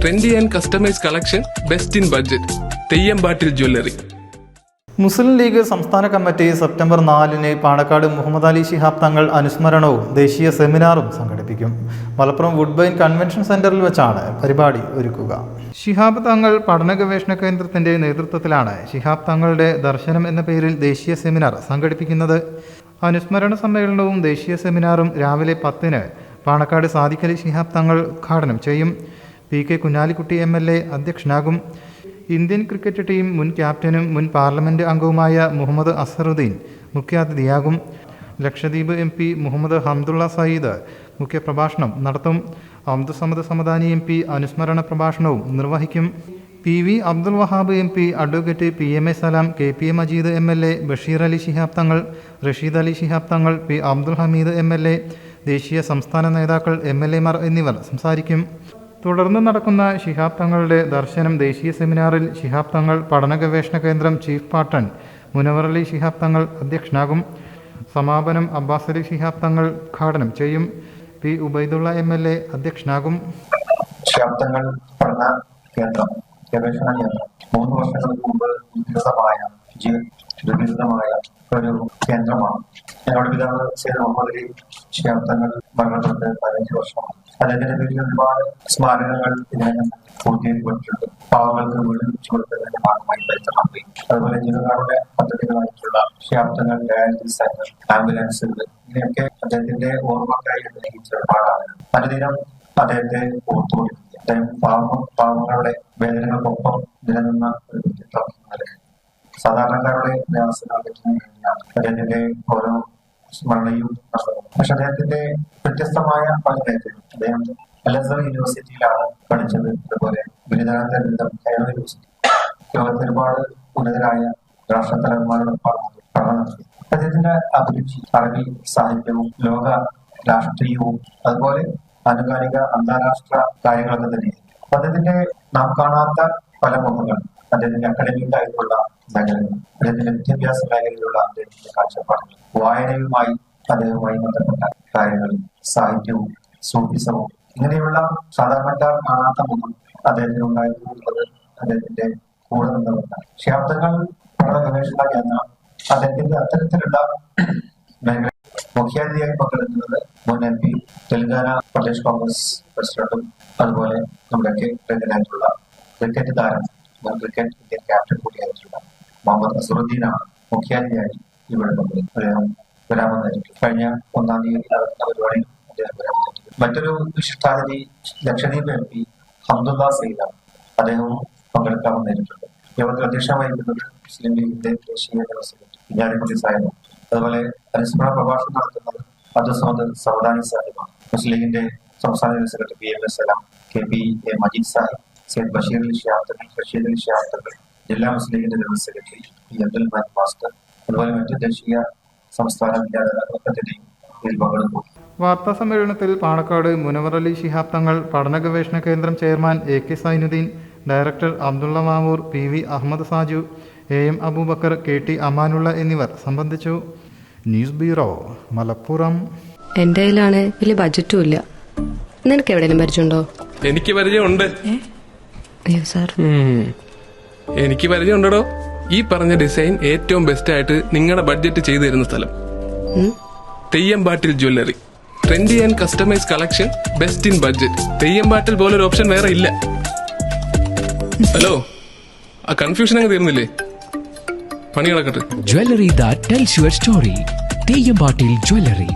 Trendy and customise collection, best in budget. തെയ്യമ്പാട്ടിൽ jewellery. Muslim league സംസ്ഥാന committee September 4 Panakkad Muhammad Ali Shihab Thangal അനുസ്മരണവും ദേശീയ സെമിനാറും സംഘടിപ്പിക്കും. Malappuram വുഡ്ബൈൻ convention സെന്ററിൽ വെച്ചാണ് പരിപാടി ഒരുക്കുക. ശിഹാബ് തങ്ങൾ പഠന ഗവേഷണ കേന്ദ്രത്തിന്റെ നേതൃത്വത്തിലാണ് ശിഹാബ് തങ്ങളുടെ ദർശനം എന്ന പേരിൽ ദേശീയ സെമിനാർ സംഘടിപ്പിക്കുന്നത്. അനുസ്മരണ സമ്മേളനവും ദേശീയ സെമിനാറും രാവിലെ 10 പാണക്കാട് സാദിഖ് അലി ശിഹാബ് തങ്ങൾ ഉദ്ഘാടനം ചെയ്യും. PK കുഞ്ഞാലിക്കുട്ടി MLA അധ്യക്ഷനാകും. ഇന്ത്യൻ ക്രിക്കറ്റ് ടീം മുൻ ക്യാപ്റ്റനും മുൻ പാർലമെൻറ്റ് അംഗവുമായ മുഹമ്മദ് അസറുദ്ദീൻ മുഖ്യാതിഥിയാകും. ലക്ഷദ്വീപ് MP മുഹമ്മദ് ഹംദുള്ള സയ്യിദ് മുഖ്യപ്രഭാഷണം നടത്തും. അബ്ദുസമദ് സമദാനി MP അനുസ്മരണ പ്രഭാഷണവും നിർവഹിക്കും. PV Abdul Wahab MP, advocate PMA സലാം, KPA Majeed MLA, Basheer Ali Shihab Thangal, Rasheed Ali Shihab Thangal, P Abdul Hameed MLA, ദേശീയ സംസ്ഥാന നേതാക്കൾ, MLA മാർ എന്നിവർ സംസാരിക്കും. തുടർന്ന് നടക്കുന്ന ശിഹാബ് തങ്ങളുടെ ദർശനം ദേശീയ സെമിനാറിൽ ശിഹാബ് തങ്ങൾ പഠന ഗവേഷണ കേന്ദ്രം ചീഫ് പാർട്ടൺ മുനവർ അലി ശിഹാബ് തങ്ങൾ അധ്യക്ഷനാകും. സമാപനം അബ്ബാസ് അലി ശിഹാബ് തങ്ങൾ ഉദ്ഘാടനം ചെയ്യും. P Ubaidullah MLA അധ്യക്ഷനാകും. ശിഹാബ് തങ്ങൾ പഠന കേന്ദ്രം, ഗവേഷണ കേന്ദ്രം 3 വർഷങ്ങൾക്ക് മുമ്പ് വികസിതമായ ഒരു കേന്ദ്രമാണ്. ഞങ്ങളുടെ പിതാവ് സയ്യിദ് മുഹമ്മദ് അലി ശിഹാബ് തങ്ങൾ മരണപ്പെട്ട് 15 വർഷമാണ്. അദ്ദേഹത്തിന്റെ പേരിൽ ഒരുപാട് സ്മാരകങ്ങൾ ഇതിനകം പൂർത്തീകരിക്കപ്പെട്ടിട്ടുണ്ട്. പാവങ്ങൾക്ക് വീട് വെച്ചു കൊടുക്കുന്നതിന്റെ ഭാഗമായി പരിശ്രമം പോയി. അതുപോലെ ജനങ്ങളുടെ പദ്ധതികളായിട്ടുള്ള ശിഹാബ് തങ്ങൾ ഡയാലിസിസ് സെന്റർ, ആംബുലൻസുകൾ, ഇങ്ങനെയൊക്കെ അദ്ദേഹത്തിന്റെ ഓർമ്മക്കായി നിർവഹിച്ച ഒരുപാടാണ്. അനുദിനം അദ്ദേഹത്തെ ഓർത്തുകൊണ്ടിരിക്കുക. അദ്ദേഹം പാവങ്ങളുടെ വേദനകൾക്കൊപ്പം നിലനിന്ന ഒരു വ്യക്തിത്വം. സാധാരണക്കാരുടെ പ്രയാസങ്ങൾ പറ്റുന്നതിന് വേണ്ടിയാണ് അദ്ദേഹത്തിന്റെ ഓരോ സ്മരണയും നടന്നത്. പക്ഷെ അദ്ദേഹത്തിന്റെ വ്യത്യസ്തമായ പല മേഖലകളും. അദ്ദേഹം അൽ-അസ്ഹർ യൂണിവേഴ്സിറ്റിയിലാണ് പഠിച്ചത്. അതുപോലെ ബിരുദാനന്തര ബിരുദം കൈറോ യൂണിവേഴ്സിറ്റി. ലോകത്തെ ഒരുപാട് ഉന്നതരായ രാഷ്ട്രത്തലവന്മാരോടൊപ്പം പഠനം നടത്തി. അദ്ദേഹത്തിന്റെ അഭിരുചി അറബി സാഹിത്യവും ലോക രാഷ്ട്രീയവും അതുപോലെ ആനുകാലിക അന്താരാഷ്ട്ര കാര്യങ്ങളൊക്കെ തന്നെയാണ്. അദ്ദേഹത്തിന്റെ നാം കാണാത്ത പല മുഖങ്ങൾ, അദ്ദേഹത്തിന്റെ അക്കാഡമിക് ആയിട്ടുള്ള മേഖലകൾ, അദ്ദേഹത്തിന്റെ വിദ്യാഭ്യാസ മേഖലയിലുള്ള അദ്ദേഹത്തിന്റെ കാഴ്ചപ്പാടുകൾ, വായനയുമായി അദ്ദേഹവുമായി ബന്ധപ്പെട്ട കാര്യങ്ങൾ, സാഹിത്യവും സൂഫിസവും, ഇങ്ങനെയുള്ള സാധാരണക്കാർ കാണാത്ത മുഖം അദ്ദേഹത്തിന് ഉണ്ടായിരുന്നു എന്നുള്ളത് അദ്ദേഹത്തിന്റെ കൂടെ നിന്നവരാണ്. ശിഹാബ് തങ്ങൾ പഠന ഗവേഷണ കേന്ദ്രം അദ്ദേഹത്തിന്റെ അത്തരത്തിലുള്ള മേഖല മുഖ്യാതിഥിയായി പങ്കെടുക്കുന്നത് മുൻ MP, തെലങ്കാന പ്രദേശ് കോൺഗ്രസ് പ്രസിഡന്റും അതുപോലെ നമ്മുടെയൊക്കെ പ്രസിഡന്റായിട്ടുള്ള ക്രിക്കറ്റ് താരം, മുൻ ക്രിക്കറ്റ് ഇന്ത്യൻ ക്യാപ്റ്റൻ കൂടിയായിട്ടുള്ള മുഹമ്മദ് അസറുദ്ദീനാണ് മുഖ്യാതിഥിയായി ഇവിടെ പങ്കെടുക്കുന്നത്. അദ്ദേഹം വരാമെന്നായിരിക്കും. കഴിഞ്ഞ 1-ാം തീയതി നടക്കുന്ന പരിപാടിയിൽ അദ്ദേഹം വരാമെന്നായിരിക്കും. മറ്റൊരു വിശിഷ്ടാതിഥി ലക്ഷദ്വീപ് MP ഹംദുള്ള സയ്യിദാണ്. അദ്ദേഹവും പങ്കെടുക്കാമെന്നായിരിക്കും. യോഗത്തിൽ അധ്യക്ഷത വഹിക്കുന്നത് മുസ്ലിം ലീഗിന്റെ ദേശീയ ജനറൽ സെക്രട്ടറി കുഞ്ഞാലിക്കുട്ടി സാഹിബാണ്. അതുപോലെ അനുസ്മരണ പ്രഭാഷണം നടത്തുന്നത് അബ്ദുസമദ് സമദാനി സാഹിബാണ്. മുസ്ലിം ലീഗിന്റെ സംസ്ഥാന ജനറൽ സെക്രട്ടറി PMA സലാം, KPA മജീദ് സാഹിബ്, സയ്യിദ് ബഷീർ അലി ശിഹാബ് തങ്ങൾ, റഷീദ് അലി ശിഹാബ് തങ്ങൾ, ജില്ലാ മുസ്ലിം ലീഗിന്റെ general secretary P Abdul master, അതുപോലെ മറ്റ് ദേശീയ സംസ്ഥാന വിദ്യാലയത്തിന്റെയും ഇതിൽ പങ്കെടുക്കും. വാർത്താ സമ്മേളനത്തിൽ പാണക്കാട് മുനവർ അലി ശിഹാബ് തങ്ങൾ പഠന ഗവേഷണ കേന്ദ്രം chairman AK Zainuddin, director Abdullah Mavoor, PV Ahammed Saju, AM Aboobacker, KT Amanullah എന്നിവർ സംബന്ധിച്ചു. News bureau, Malappuram. എന്റെ കയ്യിലാണ് വലിയ ബഡ്ജറ്റും ഇല്ല. നിനക്ക് എവിടെയെങ്കിലും പരിചയമുണ്ടോ? എനിക്ക് പരിചയമുണ്ട്. അയ്യോ സാർ, എനിക്ക് പരിചയമുണ്ടോ. ഈ പറഞ്ഞ ഡിസൈൻ ഏറ്റവും ബെസ്റ്റ് ആയിട്ട് നിങ്ങളുടെ ബഡ്ജറ്റ് ചെയ്തു തരുന്ന സ്ഥലം Theyyampattil jewellery. Trendy and customise collection, best in budget. Theyyampattil പോലൊരു ഓപ്ഷൻ വേറെ ഇല്ല. ഹലോ, ആ കൺഫ്യൂഷൻ അങ്ങ് തീർന്നില്ലേ? പണി കിടക്കട്ടെ. Jewelry that tells your story. തെയ്യമ്പാട്ടിൽ jewellery.